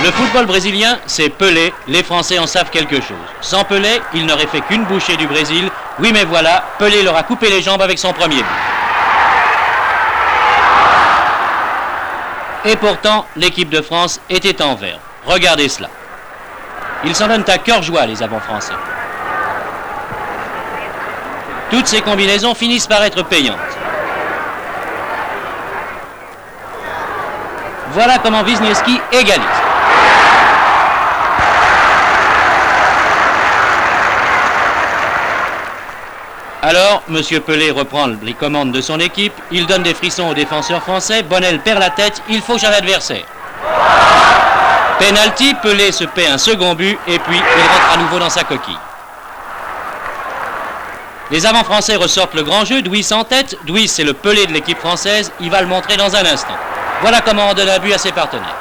Le football brésilien, c'est Pelé, les Français en savent quelque chose. Sans Pelé, ils n'auraient fait qu'une bouchée du Brésil. Oui mais voilà, Pelé leur a coupé les jambes avec son premier but. Et pourtant, l'équipe de France était en vert. Regardez cela. Ils s'en donnent à cœur joie, les avants français. Toutes ces combinaisons finissent par être payantes. Voilà comment Wisniewski égalise. Alors, M. Pelé reprend les commandes de son équipe, il donne des frissons aux défenseurs français, Bonnel perd la tête, il fauche à l'adversaire. Penalty, Pelé se paie un second but et puis il rentre à nouveau dans sa coquille. Les avants français ressortent le grand jeu, Douis en tête, Douis c'est le Pelé de l'équipe française, il va le montrer dans un instant. Voilà comment on donne un but à ses partenaires.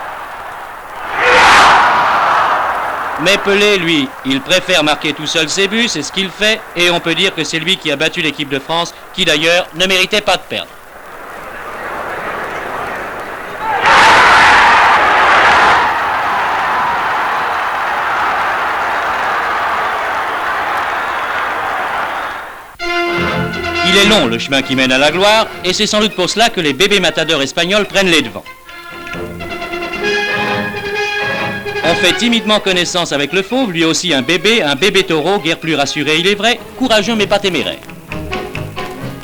Mais Pelé, lui, il préfère marquer tout seul ses buts, c'est ce qu'il fait, et on peut dire que c'est lui qui a battu l'équipe de France, qui d'ailleurs ne méritait pas de perdre. Il est long le chemin qui mène à la gloire, et c'est sans doute pour cela que les bébés matadors espagnols prennent les devants. On fait timidement connaissance avec le fauve, lui aussi un bébé taureau, guère plus rassuré il est vrai, courageux mais pas téméraire.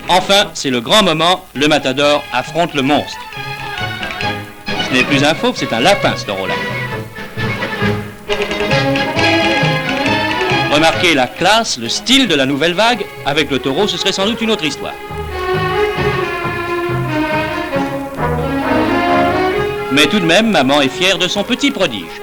Enfin, c'est le grand moment, le matador affronte le monstre. Ce n'est plus un fauve, c'est un lapin ce taureau-là. Remarquez la classe, le style de la nouvelle vague, avec le taureau ce serait sans doute une autre histoire. Mais tout de même, maman est fière de son petit prodige.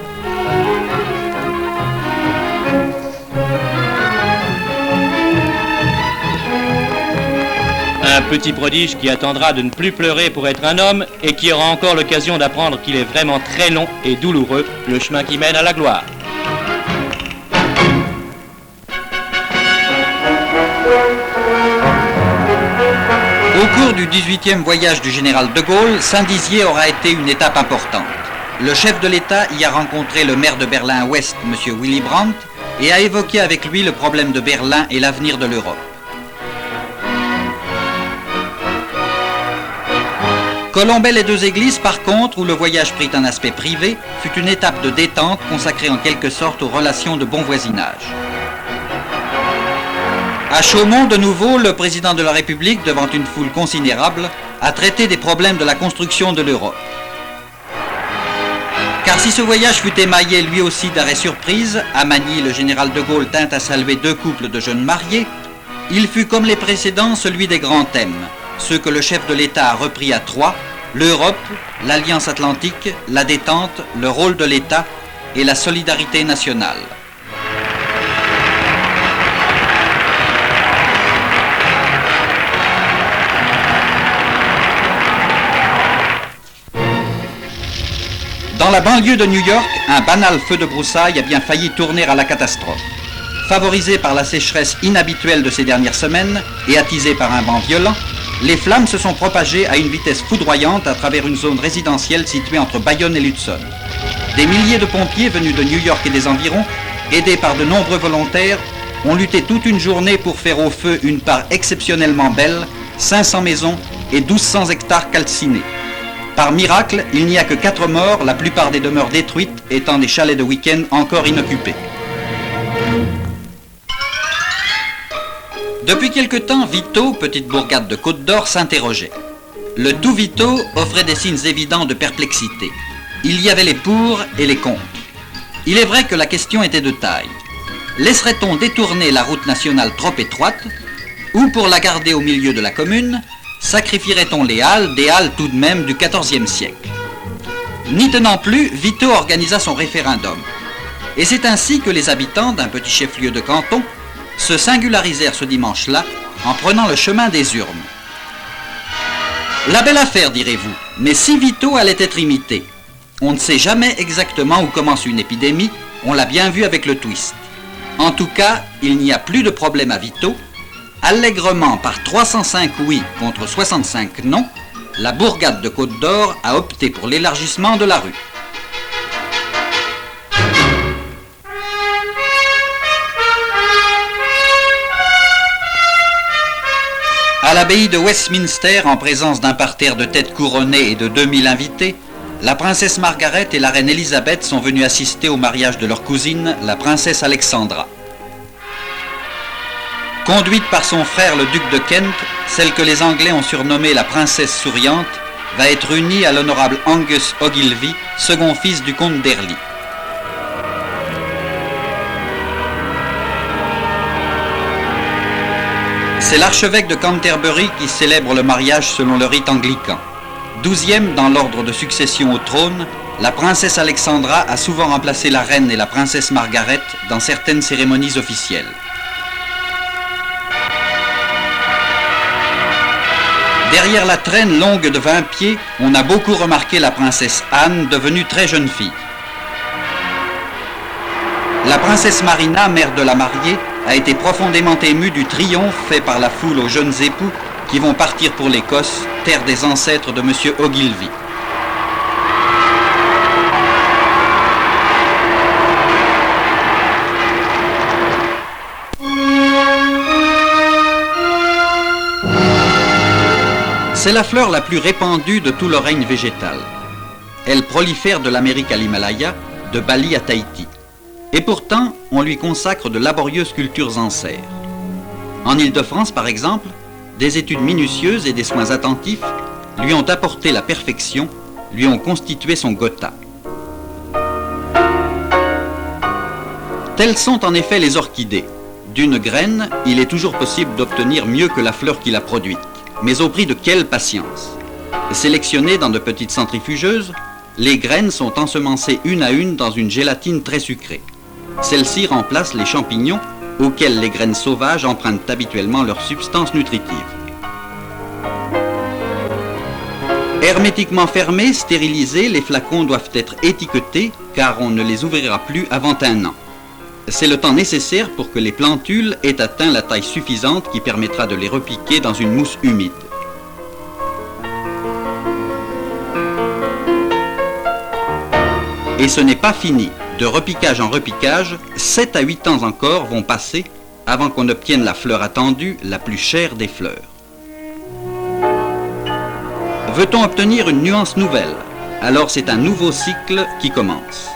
Un petit prodige qui attendra de ne plus pleurer pour être un homme et qui aura encore l'occasion d'apprendre qu'il est vraiment très long et douloureux, le chemin qui mène à la gloire. Au cours du 18e voyage du général de Gaulle, Saint-Dizier aura été une étape importante. Le chef de l'État y a rencontré le maire de Berlin-Ouest, M. Willy Brandt, et a évoqué avec lui le problème de Berlin et l'avenir de l'Europe. Colombey-les-Deux-Églises, par contre, où le voyage prit un aspect privé, fut une étape de détente consacrée en quelque sorte aux relations de bon voisinage. À Chaumont, de nouveau, le président de la République, devant une foule considérable, a traité des problèmes de la construction de l'Europe. Car si ce voyage fut émaillé lui aussi d'arrêts surprises, à Magny, le général de Gaulle tint à saluer 2 couples de jeunes mariés, il fut comme les précédents celui des grands thèmes, ceux que le chef de l'État a repris à 3, l'Europe, l'Alliance Atlantique, la détente, le rôle de l'État et la solidarité nationale. Dans la banlieue de New York, un banal feu de broussailles a bien failli tourner à la catastrophe. Favorisé par la sécheresse inhabituelle de ces dernières semaines et attisé par un vent violent, les flammes se sont propagées à une vitesse foudroyante à travers une zone résidentielle située entre Bayonne et Lutzen. Des milliers de pompiers venus de New York et des environs, aidés par de nombreux volontaires, ont lutté toute une journée pour faire au feu une part exceptionnellement belle, 500 maisons et 1200 hectares calcinés. Par miracle, il n'y a que 4 morts, la plupart des demeures détruites étant des chalets de week-end encore inoccupés. Depuis quelque temps, Vito, petite bourgade de Côte-d'Or, s'interrogeait. Le tout Vito offrait des signes évidents de perplexité. Il y avait les pour et les contre. Il est vrai que la question était de taille. Laisserait-on détourner la route nationale trop étroite, ou pour la garder au milieu de la commune, sacrifierait-on les halles, des halles tout de même du XIVe siècle? N'y tenant plus, Vito organisa son référendum. Et c'est ainsi que les habitants d'un petit chef-lieu de canton se singularisèrent ce dimanche-là en prenant le chemin des urnes. La belle affaire, direz-vous, mais si Vito allait être imité, on ne sait jamais exactement où commence une épidémie, on l'a bien vu avec le twist. En tout cas, il n'y a plus de problème à Vito. Allègrement par 305 oui contre 65 non, la bourgade de Côte-d'Or a opté pour l'élargissement de la rue. À l'abbaye de Westminster, en présence d'un parterre de têtes couronnées et de 2000 invités, la princesse Margaret et la reine Elisabeth sont venues assister au mariage de leur cousine, la princesse Alexandra. Conduite par son frère le duc de Kent, celle que les Anglais ont surnommée la princesse souriante, va être unie à l'honorable Angus Ogilvy, second fils du comte d'Airlie. C'est l'archevêque de Canterbury qui célèbre le mariage selon le rite anglican. 12e dans l'ordre de succession au trône, la princesse Alexandra a souvent remplacé la reine et la princesse Margaret dans certaines cérémonies officielles. Derrière la traîne longue de 20 pieds, on a beaucoup remarqué la princesse Anne, devenue très jeune fille. La princesse Marina, mère de la mariée, a été profondément émue du triomphe fait par la foule aux jeunes époux qui vont partir pour l'Écosse, terre des ancêtres de M. Ogilvy. C'est la fleur la plus répandue de tout le règne végétal. Elle prolifère de l'Amérique à l'Himalaya, de Bali à Tahiti. Et pourtant, on lui consacre de laborieuses cultures en serre. En Île-de-France, par exemple, des études minutieuses et des soins attentifs lui ont apporté la perfection, lui ont constitué son gotha. Telles sont en effet les orchidées. D'une graine, il est toujours possible d'obtenir mieux que la fleur qui l'a produite. Mais au prix de quelle patience? Sélectionnées dans de petites centrifugeuses, les graines sont ensemencées une à une dans une gélatine très sucrée. Celle-ci remplace les champignons auxquels les graines sauvages empruntent habituellement leur substance nutritive. Hermétiquement fermés, stérilisés, les flacons doivent être étiquetés car on ne les ouvrira plus avant 1 an. C'est le temps nécessaire pour que les plantules aient atteint la taille suffisante qui permettra de les repiquer dans une mousse humide. Et ce n'est pas fini. De repiquage en repiquage, 7 à 8 ans encore vont passer avant qu'on obtienne la fleur attendue, la plus chère des fleurs. Veut-on obtenir une nuance nouvelle? Alors c'est un nouveau cycle qui commence.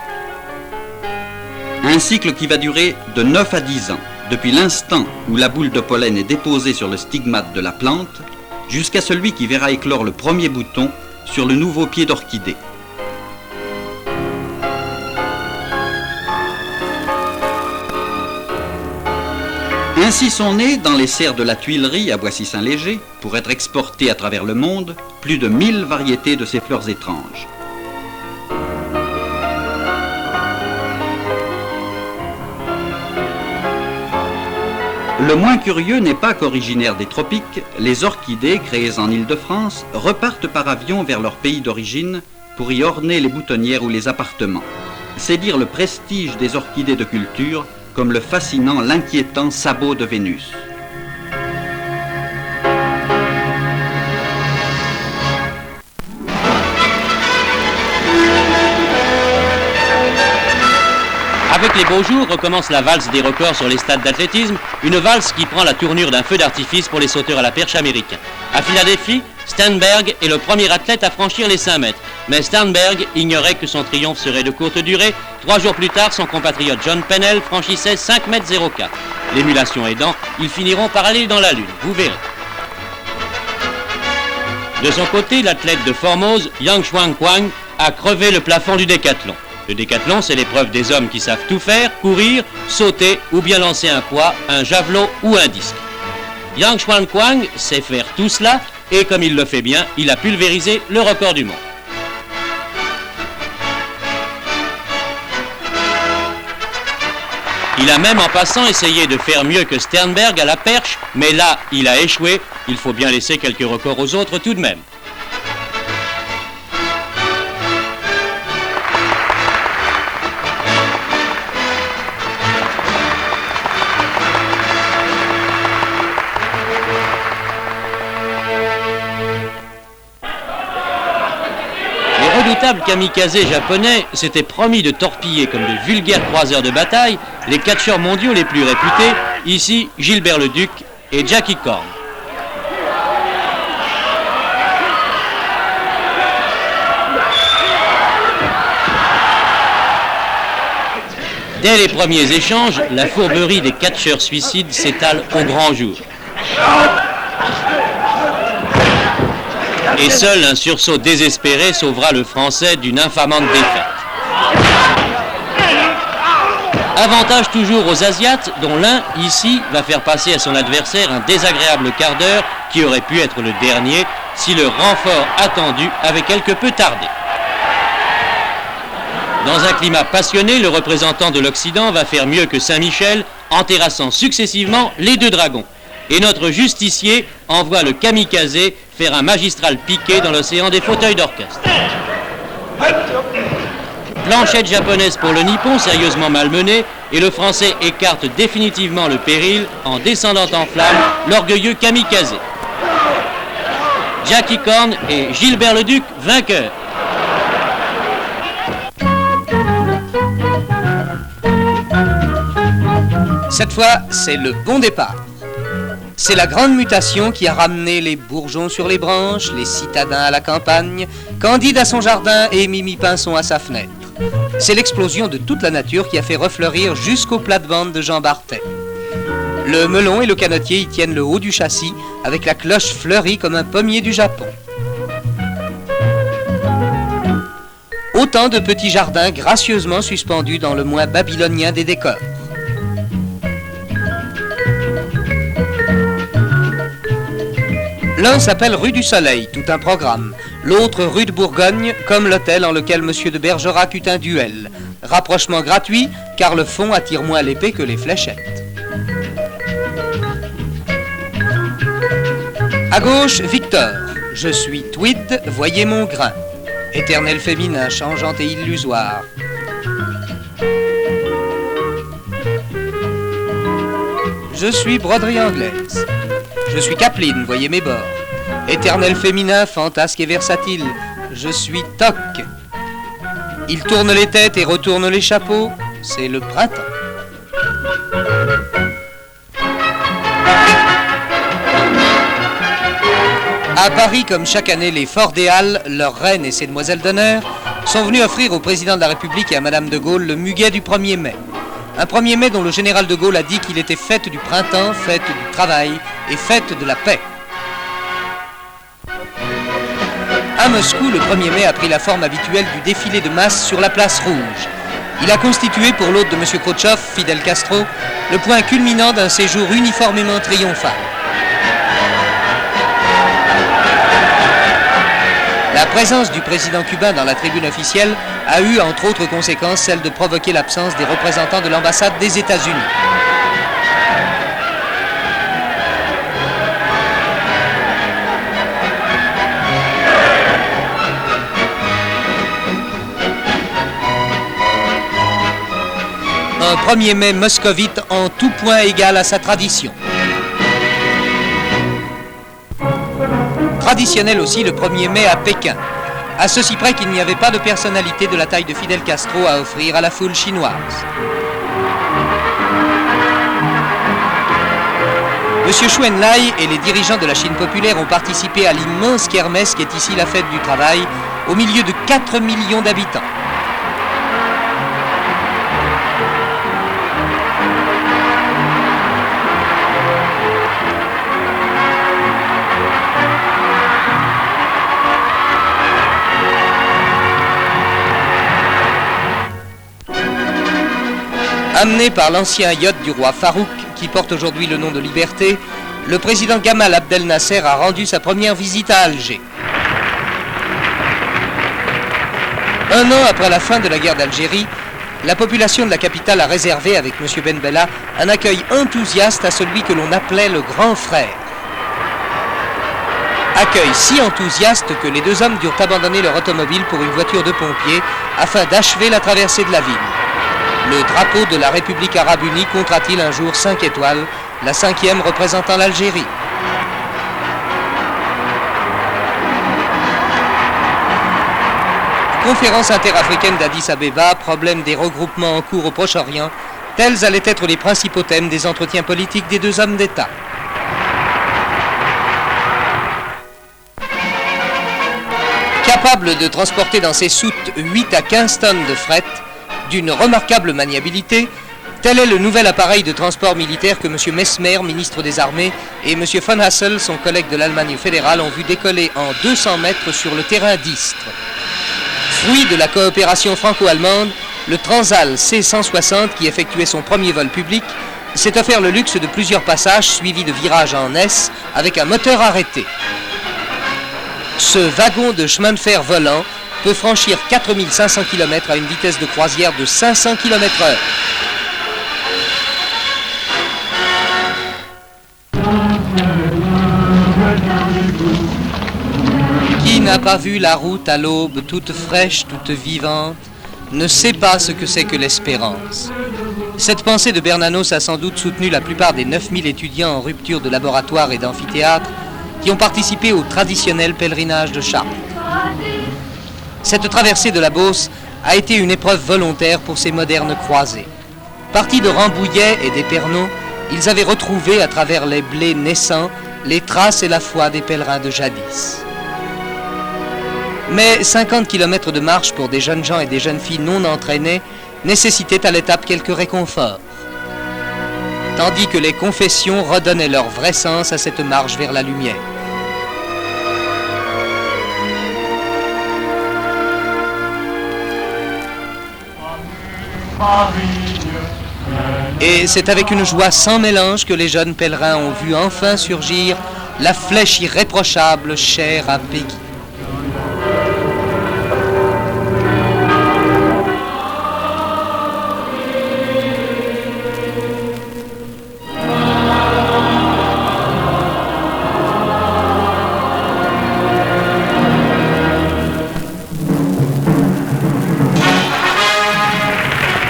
Un cycle qui va durer de 9 à 10 ans, depuis l'instant où la boule de pollen est déposée sur le stigmate de la plante, jusqu'à celui qui verra éclore le premier bouton sur le nouveau pied d'orchidée. Ainsi sont nées, dans les serres de la Tuilerie à Boissy-Saint-Léger, pour être exportées à travers le monde, plus de 1000 variétés de ces fleurs étranges. Le moins curieux n'est pas qu'originaires des tropiques, les orchidées créées en Île-de-France repartent par avion vers leur pays d'origine pour y orner les boutonnières ou les appartements. C'est dire le prestige des orchidées de culture comme le fascinant, l'inquiétant sabot de Vénus. Avec les beaux jours recommence la valse des records sur les stades d'athlétisme, une valse qui prend la tournure d'un feu d'artifice pour les sauteurs à la perche américains. À Philadelphie, Sternberg est le premier athlète à franchir les 5 mètres. Mais Sternberg ignorait que son triomphe serait de courte durée. 3 jours plus tard, son compatriote John Pennell franchissait 5 mètres 04. L'émulation aidant, ils finiront par aller dans la Lune, vous verrez. De son côté, l'athlète de Formose, Yang Chuan-Kwang, a crevé le plafond du décathlon. Le décathlon, c'est l'épreuve des hommes qui savent tout faire, courir, sauter ou bien lancer un poids, un javelot ou un disque. Yang Chuan-Kwang sait faire tout cela et comme il le fait bien, il a pulvérisé le record du monde. Il a même en passant essayé de faire mieux que Sternberg à la perche, mais là, il a échoué. Il faut bien laisser quelques records aux autres tout de même. Les redoutables kamikazés japonais s'étaient promis de torpiller comme de vulgaires croiseurs de bataille les catcheurs mondiaux les plus réputés, ici Gilbert Leduc et Jackie Korn. Dès les premiers échanges, la fourberie des catcheurs suicides s'étale au grand jour. Et seul un sursaut désespéré sauvera le Français d'une infamante défaite. Avantage toujours aux Asiates, dont l'un, ici, va faire passer à son adversaire un désagréable quart d'heure qui aurait pu être le dernier si le renfort attendu avait quelque peu tardé. Dans un climat passionné, le représentant de l'Occident va faire mieux que Saint-Michel en terrassant successivement les deux dragons. Et notre justicier envoie le kamikaze faire un magistral piqué dans l'océan des fauteuils d'orchestre. Planchette japonaise pour le Nippon, sérieusement malmené, et le Français écarte définitivement le péril en descendant en flammes l'orgueilleux kamikaze. Jackie Corn et Gilbert Leduc vainqueurs. Cette fois, c'est le bon départ. C'est la grande mutation qui a ramené les bourgeons sur les branches, les citadins à la campagne, Candide à son jardin et Mimi Pinson à sa fenêtre. C'est l'explosion de toute la nature qui a fait refleurir jusqu'aux plates-bandes de Jean Barthès. Le melon et le canotier y tiennent le haut du châssis avec la cloche fleurie comme un pommier du Japon. Autant de petits jardins gracieusement suspendus dans le moins babylonien des décors. L'un s'appelle rue du Soleil, tout un programme. L'autre rue de Bourgogne, comme l'hôtel en lequel M. de Bergerac eut un duel. Rapprochement gratuit, car le fond attire moins l'épée que les fléchettes. À gauche, Victor. Je suis Tweed, voyez mon grain. Éternel féminin, changeant et illusoire. Je suis broderie anglaise. Je suis Capeline, voyez mes bords. Éternel féminin, fantasque et versatile. Je suis Toc. Il tourne les têtes et retourne les chapeaux. C'est le printemps. À Paris, comme chaque année, les Forts des Halles, leur reine et ses demoiselles d'honneur, sont venus offrir au président de la République et à Madame de Gaulle le muguet du 1er mai. Un 1er mai dont le général de Gaulle a dit qu'il était fête du printemps, fête du travail et fête de la paix. À Moscou, le 1er mai a pris la forme habituelle du défilé de masse sur la place rouge. Il a constitué pour l'hôte de M. Khrouchtchev, Fidel Castro, le point culminant d'un séjour uniformément triomphal. La présence du président cubain dans la tribune officielle a eu, entre autres conséquences, celle de provoquer l'absence des représentants de l'ambassade des États-Unis. Un 1er mai moscovite en tout point égal à sa tradition. Traditionnel aussi le 1er mai à Pékin, à ceci près qu'il n'y avait pas de personnalité de la taille de Fidel Castro à offrir à la foule chinoise. Monsieur Chou En-lai et les dirigeants de la Chine populaire ont participé à l'immense kermesse qui est ici la fête du travail, au milieu de 4 millions d'habitants. Amené par l'ancien yacht du roi Farouk, qui porte aujourd'hui le nom de Liberté, le président Gamal Abdel Nasser a rendu sa première visite à Alger. Un an après la fin de la guerre d'Algérie, la population de la capitale a réservé, avec M. Ben Bella, un accueil enthousiaste à celui que l'on appelait le grand frère. Accueil si enthousiaste que les deux hommes durent abandonner leur automobile pour une voiture de pompiers afin d'achever la traversée de la ville. Le drapeau de la République arabe unie comptera-t-il un jour 5 étoiles, la 5e représentant l'Algérie. Conférence interafricaine d'Addis Abeba, problème des regroupements en cours au Proche-Orient, tels allaient être les principaux thèmes des entretiens politiques des deux hommes d'État. Capable de transporter dans ses soutes 8 à 15 tonnes de fret, D'une remarquable maniabilité, tel est le nouvel appareil de transport militaire que M. Messmer, ministre des Armées, et M. von Hassel, son collègue de l'Allemagne fédérale, ont vu décoller en 200 mètres sur le terrain d'Istres. Fruit de la coopération franco-allemande, le Transal C-160, qui effectuait son premier vol public, s'est offert le luxe de plusieurs passages suivis de virages en S avec un moteur arrêté. Ce wagon de chemin de fer volant peut franchir 4500 km à une vitesse de croisière de 500 km/h. Qui n'a pas vu la route à l'aube toute fraîche, toute vivante, ne sait pas ce que c'est que l'espérance. Cette pensée de Bernanos a sans doute soutenu la plupart des 9000 étudiants en rupture de laboratoire et d'amphithéâtre qui ont participé au traditionnel pèlerinage de Chartres. Cette traversée de la Beauce a été une épreuve volontaire pour ces modernes croisés. Partis de Rambouillet et d'Épernon, ils avaient retrouvé à travers les blés naissants les traces et la foi des pèlerins de jadis. Mais 50 km de marche pour des jeunes gens et des jeunes filles non entraînés nécessitaient à l'étape quelques réconforts. Tandis que les confessions redonnaient leur vrai sens à cette marche vers la lumière. Et c'est avec une joie sans mélange que les jeunes pèlerins ont vu enfin surgir la flèche irréprochable chère à Péguy.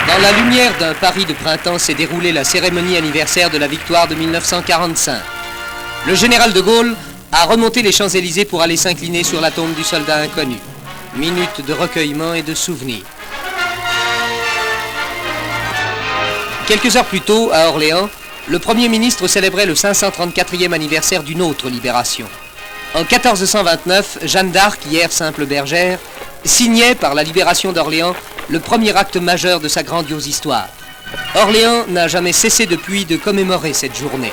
Dans la lumière d'un Paris de printemps s'est déroulée la cérémonie anniversaire de la victoire de 1945. Le général de Gaulle a remonté les Champs-Élysées pour aller s'incliner sur la tombe du soldat inconnu. Minute de recueillement et de souvenir. Quelques heures plus tôt, à Orléans, le Premier ministre célébrait le 534e anniversaire d'une autre libération. En 1429, Jeanne d'Arc, hier simple bergère, signait par la libération d'Orléans le premier acte majeur de sa grandiose histoire. Orléans n'a jamais cessé depuis de commémorer cette journée.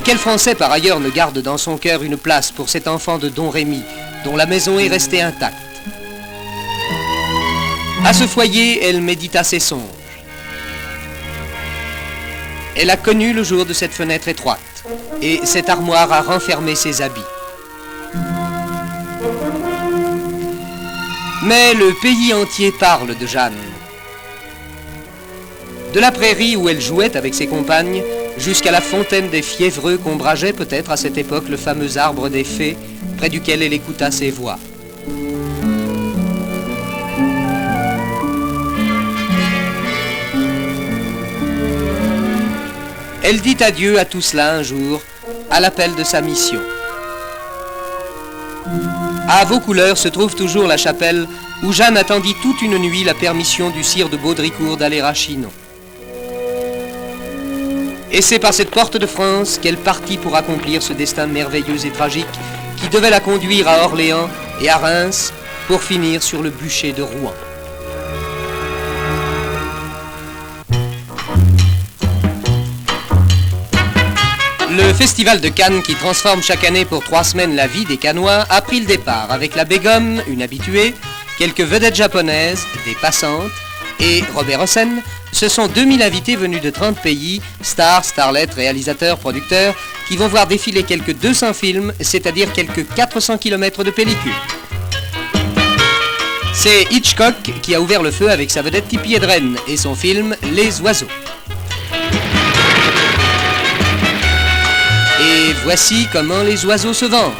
Quel Français par ailleurs ne garde dans son cœur une place pour cet enfant de Don Rémy, dont la maison est restée intacte? À ce foyer, elle médita ses songes. Elle a connu le jour de cette fenêtre étroite, et cette armoire a renfermé ses habits. Mais le pays entier parle de Jeanne. De la prairie où elle jouait avec ses compagnes, jusqu'à la fontaine des Fiévreux qu'ombrageait peut-être à cette époque le fameux arbre des fées, près duquel elle écouta ses voix. Elle dit adieu à tout cela un jour, à l'appel de sa mission. À Vaucouleurs se trouve toujours la chapelle où Jeanne attendit toute une nuit la permission du sire de Baudricourt d'aller à Chinon. Et c'est par cette porte de France qu'elle partit pour accomplir ce destin merveilleux et tragique qui devait la conduire à Orléans et à Reims pour finir sur le bûcher de Rouen. Le festival de Cannes, qui transforme chaque année pour 3 semaines la vie des Cannois, a pris le départ avec la Bégomme, une habituée, quelques vedettes japonaises, des passantes, et Robert Hossein. Ce sont 2000 invités venus de 30 pays, stars, starlettes, réalisateurs, producteurs, qui vont voir défiler quelques 200 films, c'est-à-dire quelques 400 km de pellicule. C'est Hitchcock qui a ouvert le feu avec sa vedette Tippi Hedren et son film Les Oiseaux. Et voici comment les oiseaux se vengent.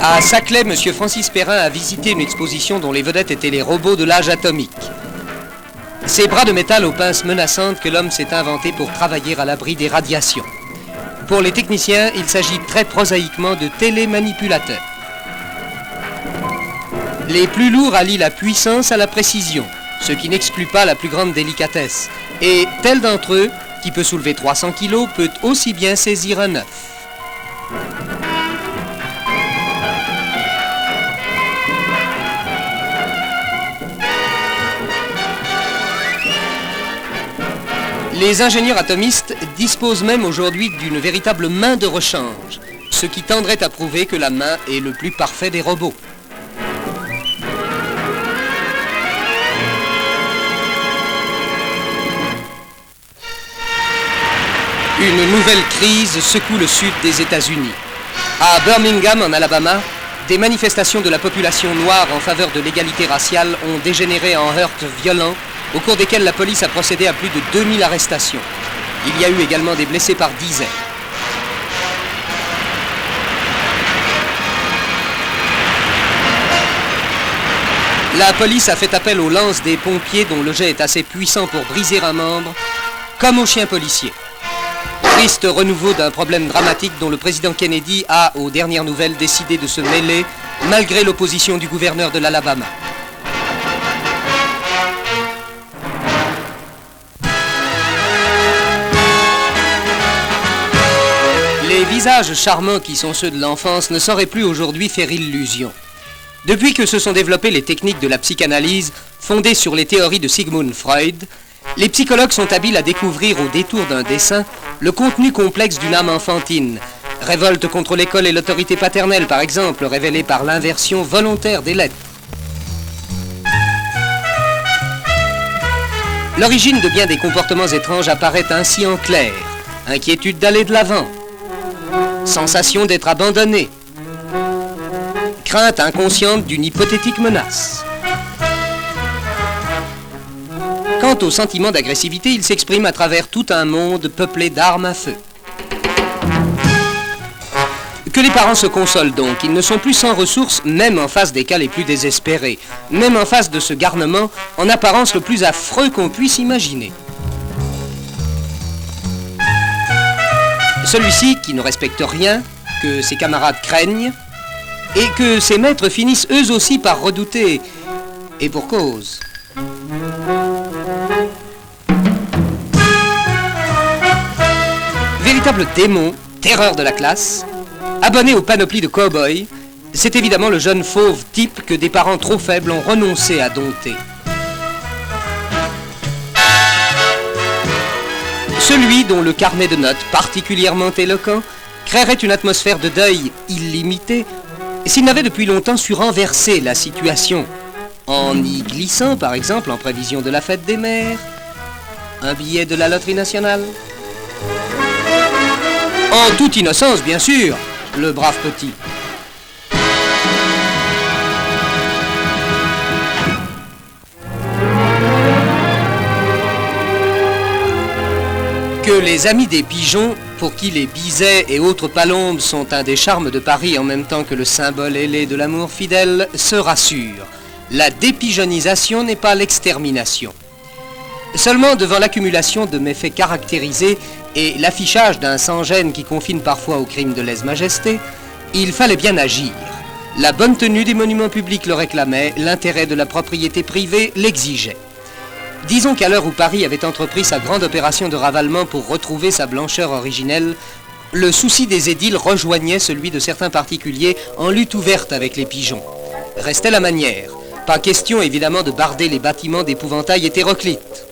À Saclay, M. Francis Perrin a visité une exposition dont les vedettes étaient les robots de l'âge atomique. Ces bras de métal aux pinces menaçantes que l'homme s'est inventé pour travailler à l'abri des radiations. Pour les techniciens, il s'agit très prosaïquement de télémanipulateurs. Les plus lourds allient la puissance à la précision, ce qui n'exclut pas la plus grande délicatesse. Et tel d'entre eux, qui peut soulever 300 kg, peut aussi bien saisir un œuf. Les ingénieurs atomistes disposent même aujourd'hui d'une véritable main de rechange, ce qui tendrait à prouver que la main est le plus parfait des robots. Une nouvelle crise secoue le sud des États-Unis. À Birmingham, en Alabama, des manifestations de la population noire en faveur de l'égalité raciale ont dégénéré en heurts violents, au cours desquels la police a procédé à plus de 2000 arrestations. Il y a eu également des blessés par dizaines. La police a fait appel aux lances des pompiers dont le jet est assez puissant pour briser un membre, comme aux chiens policiers. Triste renouveau d'un problème dramatique dont le président Kennedy a, aux dernières nouvelles, décidé de se mêler, malgré l'opposition du gouverneur de l'Alabama. Les visages charmants qui sont ceux de l'enfance ne sauraient plus aujourd'hui faire illusion. Depuis que se sont développées les techniques de la psychanalyse, fondées sur les théories de Sigmund Freud, les psychologues sont habiles à découvrir au détour d'un dessin le contenu complexe d'une âme enfantine. Révolte contre l'école et l'autorité paternelle, par exemple, révélée par l'inversion volontaire des lettres. L'origine de bien des comportements étranges apparaît ainsi en clair. Inquiétude d'aller de l'avant. Sensation d'être abandonné. Crainte inconsciente d'une hypothétique menace. Quant au sentiment d'agressivité, il s'exprime à travers tout un monde peuplé d'armes à feu. Que les parents se consolent donc, ils ne sont plus sans ressources, même en face des cas les plus désespérés, même en face de ce garnement, en apparence le plus affreux qu'on puisse imaginer. Celui-ci qui ne respecte rien, que ses camarades craignent, et que ses maîtres finissent eux aussi par redouter, et pour cause. Véritable démon, terreur de la classe, abonné aux panoplies de cow-boy, c'est évidemment le jeune fauve type que des parents trop faibles ont renoncé à dompter. Celui dont le carnet de notes particulièrement éloquent créerait une atmosphère de deuil illimitée s'il n'avait depuis longtemps su renverser la situation, en y glissant par exemple en prévision de la fête des mères, un billet de la loterie nationale. En toute innocence, bien sûr, le brave petit. Que les amis des pigeons, pour qui les bisets et autres palombes sont un des charmes de Paris en même temps que le symbole ailé de l'amour fidèle, se rassurent. La dépigeonisation n'est pas l'extermination. Seulement devant l'accumulation de méfaits caractérisés et l'affichage d'un sans-gêne qui confine parfois au crime de lèse-majesté, il fallait bien agir. La bonne tenue des monuments publics le réclamait, l'intérêt de la propriété privée l'exigeait. Disons qu'à l'heure où Paris avait entrepris sa grande opération de ravalement pour retrouver sa blancheur originelle, le souci des édiles rejoignait celui de certains particuliers en lutte ouverte avec les pigeons. Restait la manière. Pas question évidemment de barder les bâtiments d'épouvantail hétéroclites.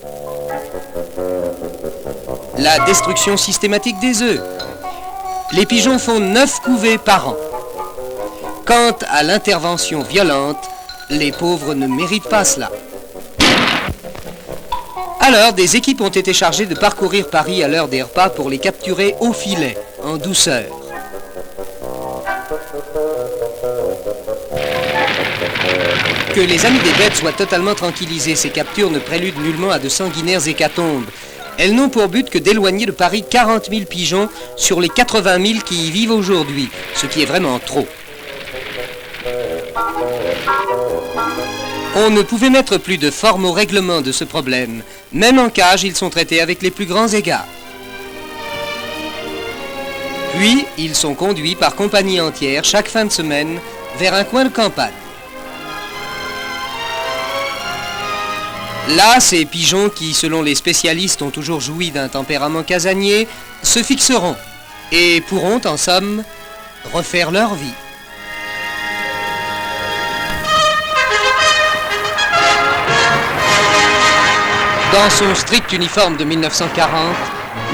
La destruction systématique des œufs. Les pigeons font 9 couvées par an. Quant à l'intervention violente, les pauvres ne méritent pas cela. Alors, des équipes ont été chargées de parcourir Paris à l'heure des repas pour les capturer au filet, en douceur. Que les amis des bêtes soient totalement tranquillisés, ces captures ne préludent nullement à de sanguinaires hécatombes. Elles n'ont pour but que d'éloigner de Paris 40 000 pigeons sur les 80 000 qui y vivent aujourd'hui, ce qui est vraiment trop. On ne pouvait mettre plus de forme au règlement de ce problème. Même en cage, ils sont traités avec les plus grands égards. Puis, ils sont conduits par compagnie entière chaque fin de semaine vers un coin de campagne. Là, ces pigeons qui, selon les spécialistes, ont toujours joui d'un tempérament casanier, se fixeront et pourront, en somme, refaire leur vie. Dans son strict uniforme de 1940,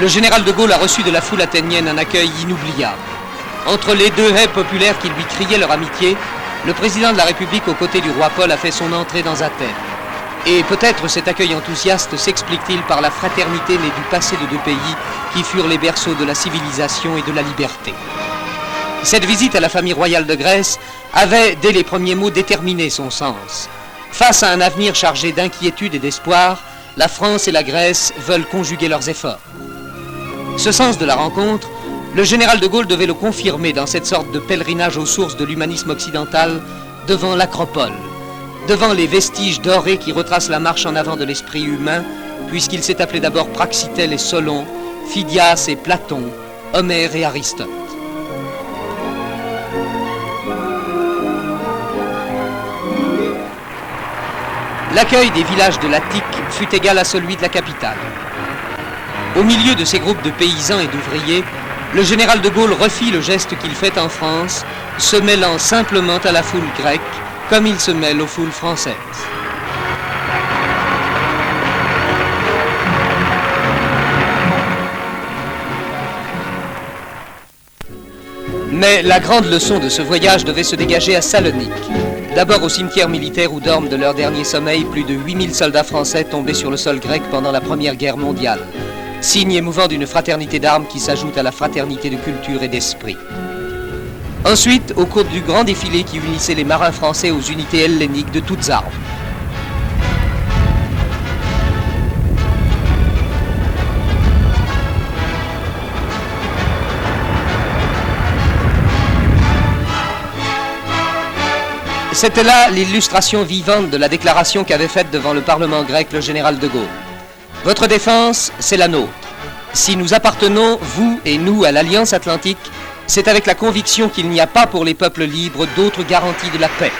le général de Gaulle a reçu de la foule athénienne un accueil inoubliable. Entre les deux haies populaires qui lui criaient leur amitié, le président de la République aux côtés du roi Paul a fait son entrée dans Athènes. Et peut-être cet accueil enthousiaste s'explique-t-il par la fraternité née du passé de deux pays qui furent les berceaux de la civilisation et de la liberté. Cette visite à la famille royale de Grèce avait, dès les premiers mots, déterminé son sens. Face à un avenir chargé d'inquiétude et d'espoir, la France et la Grèce veulent conjuguer leurs efforts. Ce sens de la rencontre, le général de Gaulle devait le confirmer dans cette sorte de pèlerinage aux sources de l'humanisme occidental devant l'Acropole, devant les vestiges dorés qui retracent la marche en avant de l'esprit humain, puisqu'il s'est appelé d'abord Praxitèle et Solon, Phidias et Platon, Homère et Aristote. L'accueil des villages de l'Attique fut égal à celui de la capitale. Au milieu de ces groupes de paysans et d'ouvriers, le général de Gaulle refit le geste qu'il fait en France, se mêlant simplement à la foule grecque, comme il se mêle aux foules françaises. Mais la grande leçon de ce voyage devait se dégager à Salonique. D'abord au cimetière militaire où dorment de leur dernier sommeil plus de 8000 soldats français tombés sur le sol grec pendant la Première Guerre mondiale. Signe émouvant d'une fraternité d'armes qui s'ajoute à la fraternité de culture et d'esprit. Ensuite, au cours du grand défilé qui unissait les marins français aux unités helléniques de toutes armes. C'était là l'illustration vivante de la déclaration qu'avait faite devant le Parlement grec le général de Gaulle. Votre défense, c'est la nôtre. Si nous appartenons, vous et nous, à l'Alliance Atlantique, c'est avec la conviction qu'il n'y a pas pour les peuples libres d'autre garantie de la paix.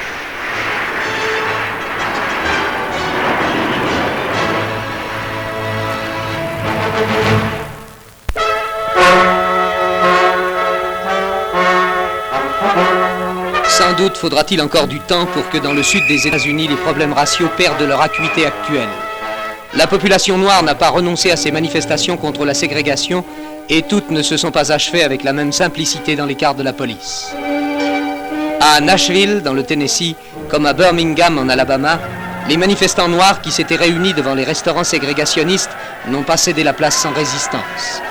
Sans doute faudra-t-il encore du temps pour que dans le sud des États-Unis, les problèmes raciaux perdent leur acuité actuelle. La population noire n'a pas renoncé à ses manifestations contre la ségrégation et toutes ne se sont pas achevées avec la même simplicité dans les quarts de la police. À Nashville, dans le Tennessee, comme à Birmingham, en Alabama, les manifestants noirs qui s'étaient réunis devant les restaurants ségrégationnistes n'ont pas cédé la place sans résistance.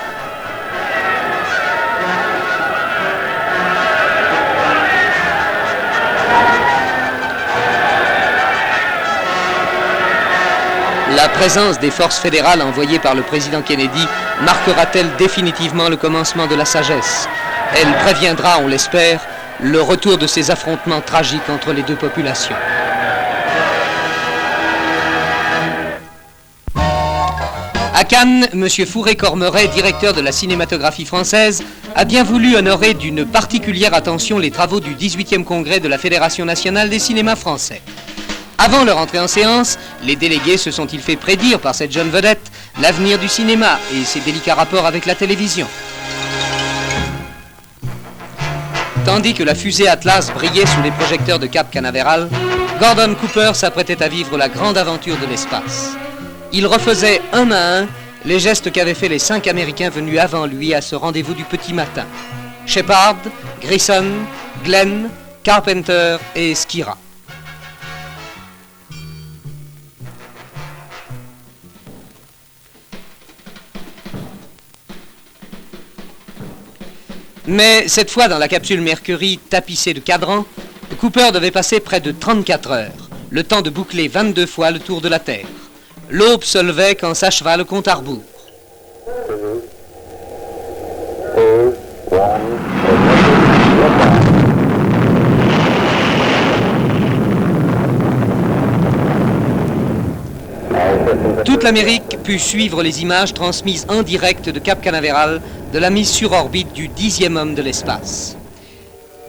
La présence des forces fédérales envoyées par le président Kennedy marquera-t-elle définitivement le commencement de la sagesse? Elle préviendra, on l'espère, le retour de ces affrontements tragiques entre les deux populations. À Cannes, M. Fourré-Cormeret, directeur de la cinématographie française, a bien voulu honorer d'une particulière attention les travaux du 18e congrès de la Fédération nationale des cinémas français. Avant leur entrée en séance, les délégués se sont-ils fait prédire par cette jeune vedette l'avenir du cinéma et ses délicats rapports avec la télévision. Tandis que la fusée Atlas brillait sous les projecteurs de Cap Canaveral, Gordon Cooper s'apprêtait à vivre la grande aventure de l'espace. Il refaisait un à un les gestes qu'avaient fait les 5 Américains venus avant lui à ce rendez-vous du petit matin. Shepard, Grissom, Glenn, Carpenter et Skira. Mais cette fois, dans la capsule Mercury tapissée de cadrans, Cooper devait passer près de 34 heures, le temps de boucler 22 fois le tour de la Terre. L'aube se levait quand s'acheva le compte à rebours. Toute l'Amérique put suivre les images transmises en direct de Cap Canaveral de la mise sur orbite du 10e homme de l'espace.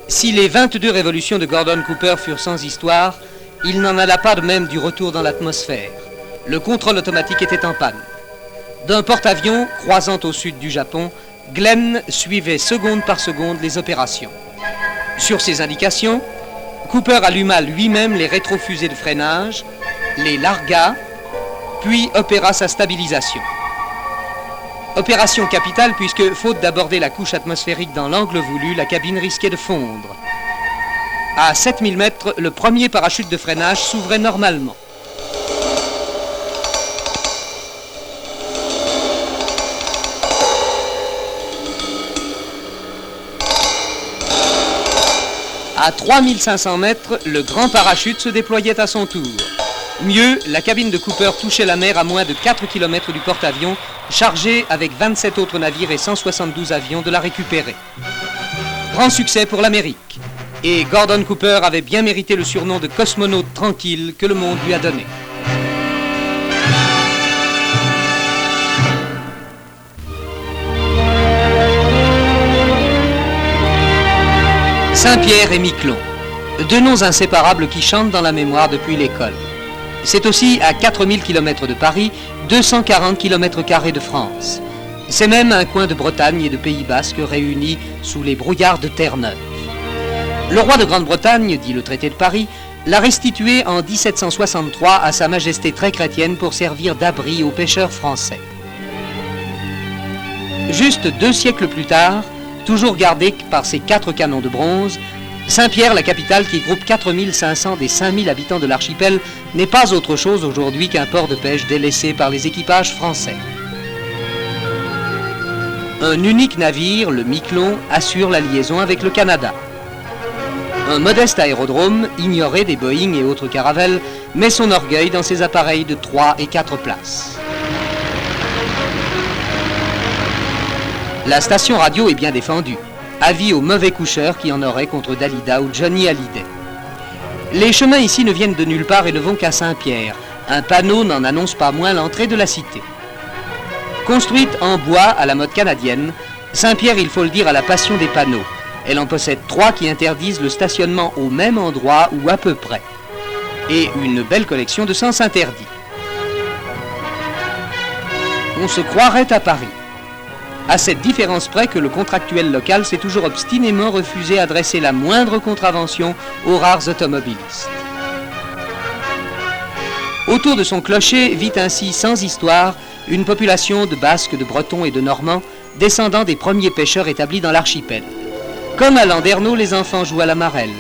Si les 22 révolutions de Gordon Cooper furent sans histoire, il n'en alla pas de même du retour dans l'atmosphère. Le contrôle automatique était en panne. D'un porte-avions croisant au sud du Japon, Glenn suivait seconde par seconde les opérations. Sur ses indications, Cooper alluma lui-même les rétrofusées de freinage, les larga, puis opéra sa stabilisation. Opération capitale puisque, faute d'aborder la couche atmosphérique dans l'angle voulu, la cabine risquait de fondre. À 7000 mètres, le premier parachute de freinage s'ouvrait normalement. À 3500 mètres, le grand parachute se déployait à son tour. Mieux, la cabine de Cooper touchait la mer à moins de 4 km du porte-avions, chargé avec 27 autres navires et 172 avions de la récupérer. Grand succès pour l'Amérique. Et Gordon Cooper avait bien mérité le surnom de cosmonaute tranquille que le monde lui a donné. Saint-Pierre et Miquelon, deux noms inséparables qui chantent dans la mémoire depuis l'école. C'est aussi à 4000 km de Paris, 240 km² de France. C'est même un coin de Bretagne et de Pays Basque réunis sous les brouillards de Terre-Neuve. Le roi de Grande-Bretagne, dit le traité de Paris, l'a restitué en 1763 à Sa Majesté très chrétienne pour servir d'abri aux pêcheurs français. Juste 2 siècles plus tard, toujours gardé par ses 4 canons de bronze, Saint-Pierre, la capitale qui groupe 4500 des 5000 habitants de l'archipel, n'est pas autre chose aujourd'hui qu'un port de pêche délaissé par les équipages français. Un unique navire, le Miquelon, assure la liaison avec le Canada. Un modeste aérodrome, ignoré des Boeing et autres caravelles, met son orgueil dans ses appareils de 3 et 4 places. La station radio est bien défendue. Avis aux mauvais coucheurs qui en auraient contre Dalida ou Johnny Hallyday. Les chemins ici ne viennent de nulle part et ne vont qu'à Saint-Pierre. Un panneau n'en annonce pas moins l'entrée de la cité. Construite en bois à la mode canadienne, Saint-Pierre, il faut le dire, a la passion des panneaux. Elle en possède 3 qui interdisent le stationnement au même endroit ou à peu près. Et une belle collection de sens interdits. On se croirait à Paris. À cette différence près que le contractuel local s'est toujours obstinément refusé à dresser la moindre contravention aux rares automobilistes. Autour de son clocher vit ainsi sans histoire une population de Basques, de Bretons et de Normands, descendants des premiers pêcheurs établis dans l'archipel. Comme à Landerneau, les enfants jouent à la marelle,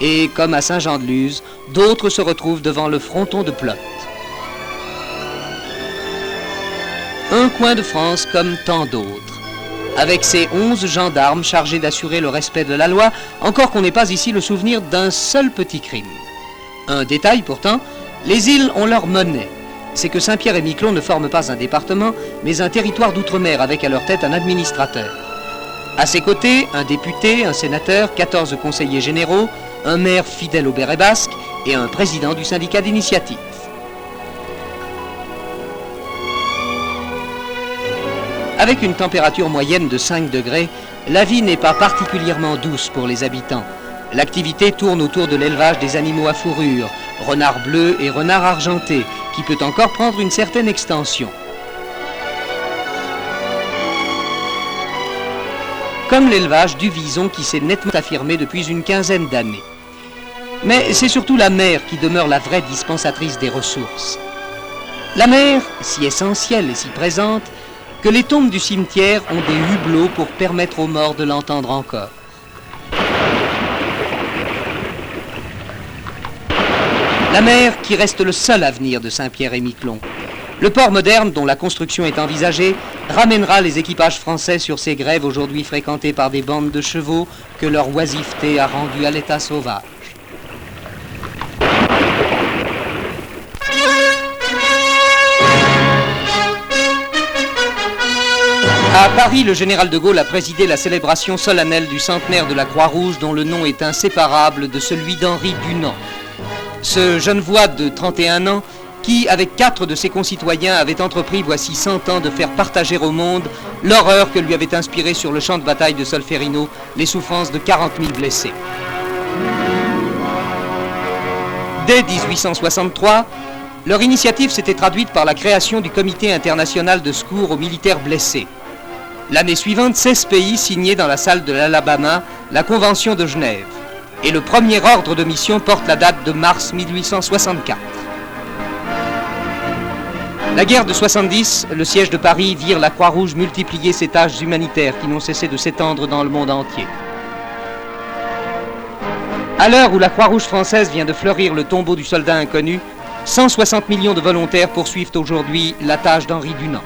et comme à Saint-Jean-de-Luz, d'autres se retrouvent devant le fronton de Plot. Un coin de France comme tant d'autres, avec ses 11 gendarmes chargés d'assurer le respect de la loi, encore qu'on n'ait pas ici le souvenir d'un seul petit crime. Un détail pourtant, les îles ont leur monnaie. C'est que Saint-Pierre et Miquelon ne forment pas un département, mais un territoire d'outre-mer avec à leur tête un administrateur. À ses côtés, un député, un sénateur, 14 conseillers généraux, un maire fidèle au béret basque et un président du syndicat d'initiative. Avec une température moyenne de 5 degrés, la vie n'est pas particulièrement douce pour les habitants. L'activité tourne autour de l'élevage des animaux à fourrure, renard bleu et renard argenté, qui peut encore prendre une certaine extension. Comme l'élevage du vison qui s'est nettement affirmé depuis une quinzaine d'années. Mais c'est surtout la mer qui demeure la vraie dispensatrice des ressources. La mer, si essentielle et si présente, que les tombes du cimetière ont des hublots pour permettre aux morts de l'entendre encore. La mer qui reste le seul avenir de Saint-Pierre et Miquelon. Le port moderne, dont la construction est envisagée, ramènera les équipages français sur ces grèves aujourd'hui fréquentées par des bandes de chevaux que leur oisiveté a rendues à l'état sauvage. À Paris, le général de Gaulle a présidé la célébration solennelle du centenaire de la Croix-Rouge dont le nom est inséparable de celui d'Henri Dunant. Ce Genevois de 31 ans qui, avec 4 de ses concitoyens, avait entrepris voici 100 ans de faire partager au monde l'horreur que lui avait inspiré sur le champ de bataille de Solferino les souffrances de 40 000 blessés. Dès 1863, leur initiative s'était traduite par la création du Comité international de secours aux militaires blessés. L'année suivante, 16 pays signaient dans la salle de l'Alabama la Convention de Genève. Et le premier ordre de mission porte la date de mars 1864. La guerre de 70, le siège de Paris, virent la Croix-Rouge multiplier ses tâches humanitaires qui n'ont cessé de s'étendre dans le monde entier. À l'heure où la Croix-Rouge française vient de fleurir le tombeau du soldat inconnu, 160 millions de volontaires poursuivent aujourd'hui la tâche d'Henri Dunant.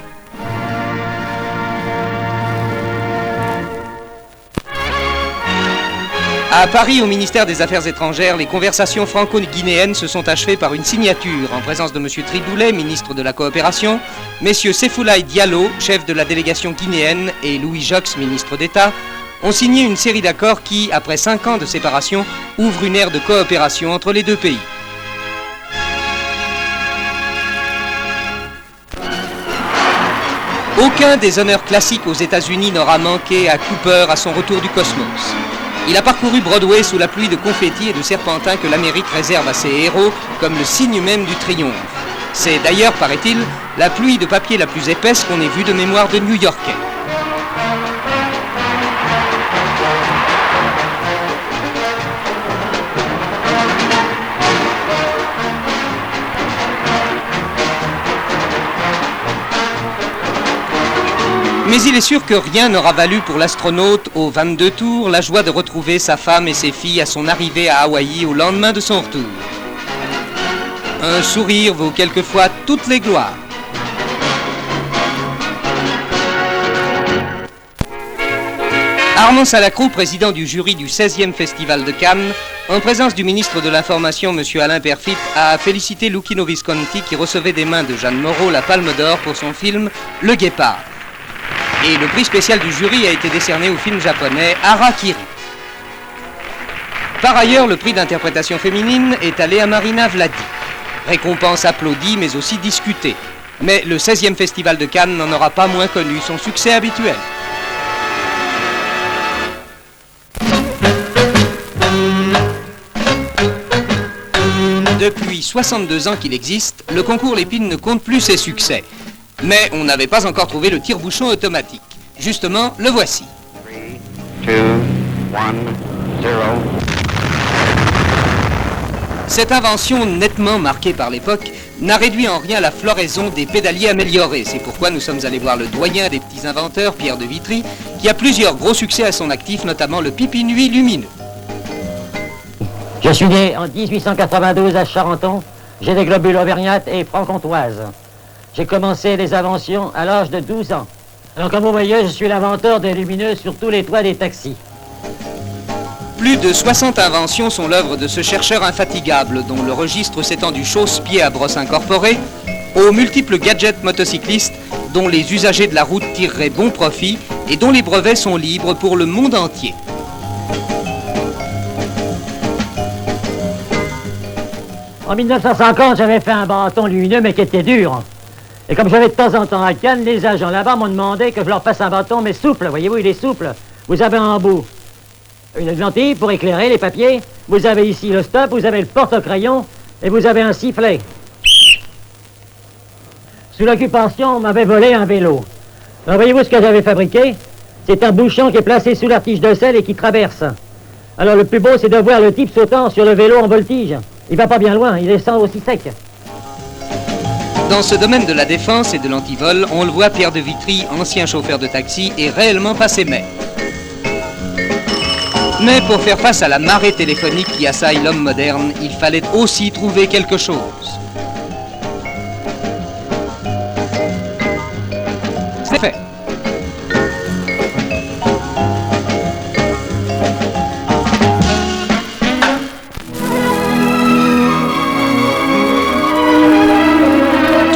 À Paris, au ministère des Affaires étrangères, les conversations franco-guinéennes se sont achevées par une signature en présence de M. Triboulet, ministre de la Coopération, messieurs Sefoulaye Diallo, chef de la délégation guinéenne, et Louis Jox, ministre d'État, ont signé une série d'accords qui, après 5 ans de séparation, ouvrent une ère de coopération entre les deux pays. Aucun des honneurs classiques aux États-Unis n'aura manqué à Cooper à son retour du cosmos. Il a parcouru Broadway sous la pluie de confettis et de serpentins que l'Amérique réserve à ses héros comme le signe même du triomphe. C'est d'ailleurs, paraît-il, la pluie de papier la plus épaisse qu'on ait vue de mémoire de New-Yorkais. Mais il est sûr que rien n'aura valu pour l'astronaute aux 22 tours la joie de retrouver sa femme et ses filles à son arrivée à Hawaï au lendemain de son retour. Un sourire vaut quelquefois toutes les gloires. Armand Salacrou, président du jury du 16e Festival de Cannes, en présence du ministre de l'Information, M. Alain Perfit, a félicité Luchino Visconti qui recevait des mains de Jeanne Moreau la Palme d'Or pour son film Le Guépard. Et le prix spécial du jury a été décerné au film japonais Harakiri. Par ailleurs, le prix d'interprétation féminine est allé à Marina Vladi. Récompense applaudie mais aussi discutée. Mais le 16e Festival de Cannes n'en aura pas moins connu son succès habituel. Depuis 62 ans qu'il existe, le concours Lépine ne compte plus ses succès. Mais on n'avait pas encore trouvé le tire-bouchon automatique. Justement, le voici. 3, 2, 1, 0. Cette invention nettement marquée par l'époque n'a réduit en rien la floraison des pédaliers améliorés. C'est pourquoi nous sommes allés voir le doyen des petits inventeurs, Pierre de Vitry, qui a plusieurs gros succès à son actif, notamment le pipi-nuit lumineux. Je suis né en 1892 à Charenton. J'ai des globules auvergnates et franc-comtoises. J'ai commencé les inventions à l'âge de 12 ans. Alors comme vous voyez, je suis l'inventeur des lumineux sur tous les toits des taxis. Plus de 60 inventions sont l'œuvre de ce chercheur infatigable, dont le registre s'étend du chausse-pied à brosse incorporée, aux multiples gadgets motocyclistes dont les usagers de la route tireraient bon profit et dont les brevets sont libres pour le monde entier. En 1950, j'avais fait un bâton lumineux, mais qui était dur. Et comme j'avais de temps en temps à Cannes, les agents là-bas m'ont demandé que je leur fasse un bâton, mais souple. Voyez-vous, il est souple. Vous avez en bout une lentille pour éclairer les papiers. Vous avez ici le stop, vous avez le porte-crayon et vous avez un sifflet. Sous l'occupation, on m'avait volé un vélo. Alors voyez-vous ce que j'avais fabriqué? C'est un bouchon qui est placé sous la tige de sel et qui traverse. Alors le plus beau, c'est de voir le type sautant sur le vélo en voltige. Il va pas bien loin, il descend aussi sec. Dans ce domaine de la défense et de l'antivol, on le voit, Pierre de Vitry, ancien chauffeur de taxi, est réellement passé maître. Mais pour faire face à la marée téléphonique qui assaille l'homme moderne, il fallait aussi trouver quelque chose. C'est fait.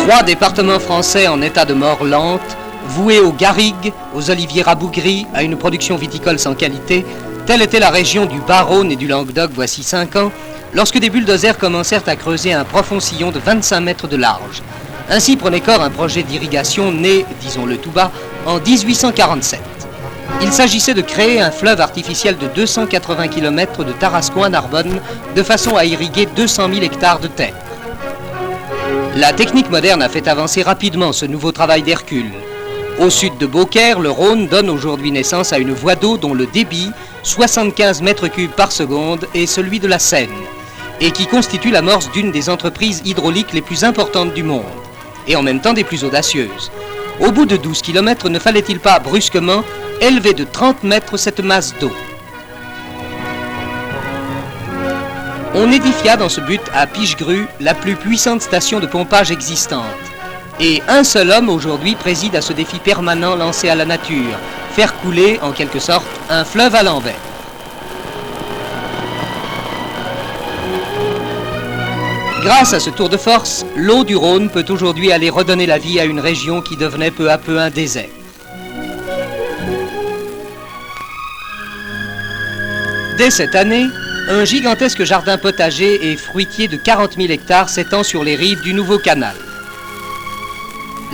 Trois départements français en état de mort lente, voués aux garrigues, aux oliviers rabougris, à une production viticole sans qualité, telle était la région du Bas-Rhône et du Languedoc voici 5 ans, lorsque des bulldozers commencèrent à creuser un profond sillon de 25 mètres de large. Ainsi prenait corps un projet d'irrigation né, disons-le tout bas, en 1847. Il s'agissait de créer un fleuve artificiel de 280 km de Tarascon à Narbonne, de façon à irriguer 200 000 hectares de terre. La technique moderne a fait avancer rapidement ce nouveau travail d'Hercule. Au sud de Beaucaire, le Rhône donne aujourd'hui naissance à une voie d'eau dont le débit, 75 mètres cubes par seconde, est celui de la Seine, et qui constitue l'amorce d'une des entreprises hydrauliques les plus importantes du monde. et en même temps des plus audacieuses. Au bout de 12 km, ne fallait-il pas brusquement élever de 30 mètres cette masse d'eau? On édifia dans ce but à Pichegru la plus puissante station de pompage existante. Et un seul homme aujourd'hui préside à ce défi permanent lancé à la nature, faire couler, en quelque sorte, un fleuve à l'envers. Grâce à ce tour de force, l'eau du Rhône peut aujourd'hui aller redonner la vie à une région qui devenait peu à peu un désert. Dès cette année, un gigantesque jardin potager et fruitier de 40 000 hectares s'étend sur les rives du nouveau canal.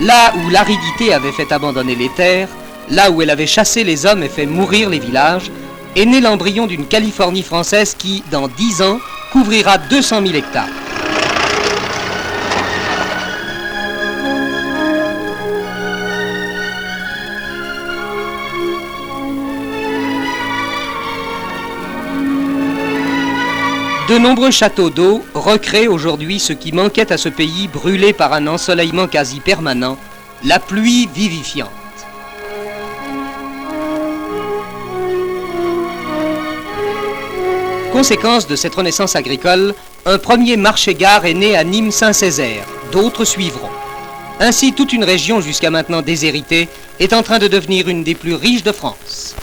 Là où l'aridité avait fait abandonner les terres, là où elle avait chassé les hommes et fait mourir les villages, est né l'embryon d'une Californie française qui, dans 10 ans, couvrira 200 000 hectares. De nombreux châteaux d'eau recréent aujourd'hui ce qui manquait à ce pays brûlé par un ensoleillement quasi permanent, la pluie vivifiante. Conséquence de cette renaissance agricole, un premier marché-gare est né à Nîmes-Saint-Césaire, d'autres suivront. Ainsi, toute une région jusqu'à maintenant déshéritée est en train de devenir une des plus riches de France.